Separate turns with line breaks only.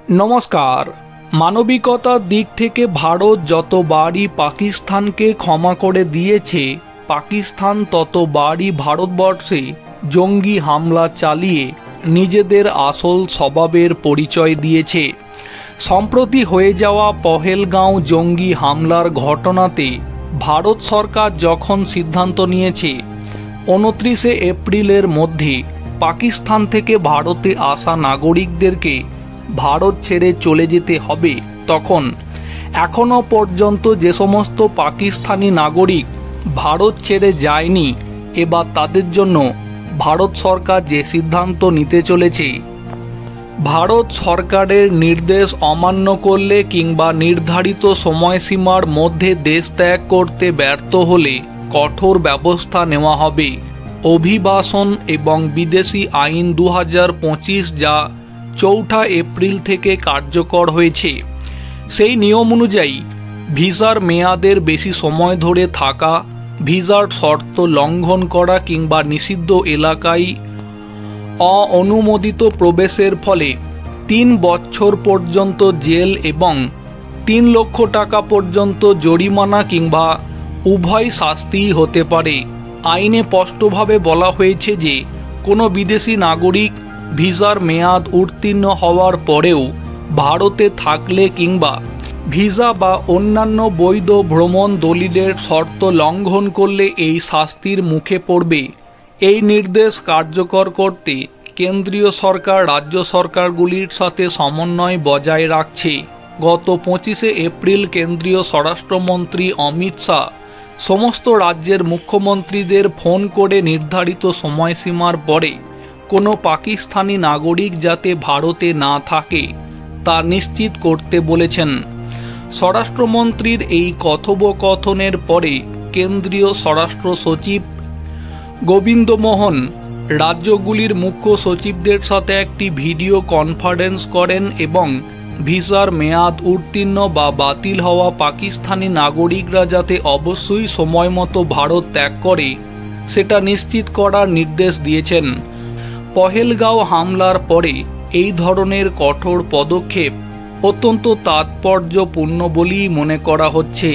नमस्कार। मानविकतार दिक थेके भारत যতবারই পাকিস্তানকে ক্ষমা করে দিয়েছে, পাকিস্তান ততবারই ভারতবর্ষে জঙ্গি হামলা চালিয়ে নিজেদের আসল স্বভাবের পরিচয় দিয়েছে। সম্প্রতি হয়ে যাওয়া পহেলগাঁও জঙ্গি হামলার ঘটনাতে ভারত সরকার যখন সিদ্ধান্ত নিয়েছে 29 এপ্রিলের মধ্যে পাকিস্তান থেকে ভারতে আসা নাগরিকদেরকে ভারত ছেড়ে চলে যেতে হবে, তখন এখনো পর্যন্ত যে সমস্ত পাকিস্তানি নাগরিক ভারত ছেড়ে যায়নি, এবার তাদের জন্য ভারত সরকার যে সিদ্ধান্ত নিতে চলেছে, ভারত সরকারের নির্দেশ অমান্য করলে কিংবা নির্ধারিত সময়সীমার মধ্যে দেশ ত্যাগ করতে ব্যর্থ হলে কঠোর ব্যবস্থা নেওয়া হবে। অভিবাসন এবং বিদেশি আইন 2025 যা 4 এপ্রিল থেকে কার্যকর হয়েছে, সেই নিয়ম অনুযায়ী ভিসার মেয়াদের বেশি সময় ধরে থাকা, ভিসার শর্ত লঙ্ঘন করা কিংবা নিষিদ্ধ এলাকায় অননুমোদিত প্রবেশের ফলে 3 বছর পর্যন্ত জেল এবং 3 লক্ষ টাকা পর্যন্ত জরিমানা কিংবা উভয় শাস্তিই হতে পারে। আইনে স্পষ্টভাবে বলা হয়েছে যে কোনো বিদেশি নাগরিক ভিসার মেয়াদ উত্তীর্ণ হওয়ার পরেও ভারতে থাকলে কিংবা ভিসা বা অন্যান্য বৈধ ভ্রমণ দলিলের শর্ত লঙ্ঘন করলে এই শাস্তির মুখে পড়বে। এই নির্দেশ কার্যকর করতে কেন্দ্রীয় সরকার রাজ্য সরকারগুলির সাথে সমন্বয় বজায় রাখছে। গত 25 এপ্রিল কেন্দ্রীয় স্বরাষ্ট্রমন্ত্রী অমিত শাহ সমস্ত রাজ্যের মুখ্যমন্ত্রীদের ফোন করে নির্ধারিত সময়সীমার পরে কোনো পাকিস্তানি নাগরিক যাতে ভারতে না থাকে তা নিশ্চিত করতে বলেছেন। স্বরাষ্ট্রমন্ত্রীর এই কথোপকথনের পরে কেন্দ্রীয় স্বরাষ্ট্র সচিব গোবিন্দ মোহন রাজ্যগুলির মুখ্য সচিবদের সাথে একটি ভিডিও কনফারেন্স করেন এবং ভিসার মেয়াদ উত্তীর্ণ বা বাতিল হওয়া পাকিস্তানি নাগরিকরা যাতে অবশ্যই সময়মতো ভারত ত্যাগ করে সেটা নিশ্চিত করার নির্দেশ দিয়েছেন। পহেলগাঁও হামলার পরে এই ধরনের কঠোর পদক্ষেপ অত্যন্ত তাৎপর্যপূর্ণ বলেই মনে করা হচ্ছে।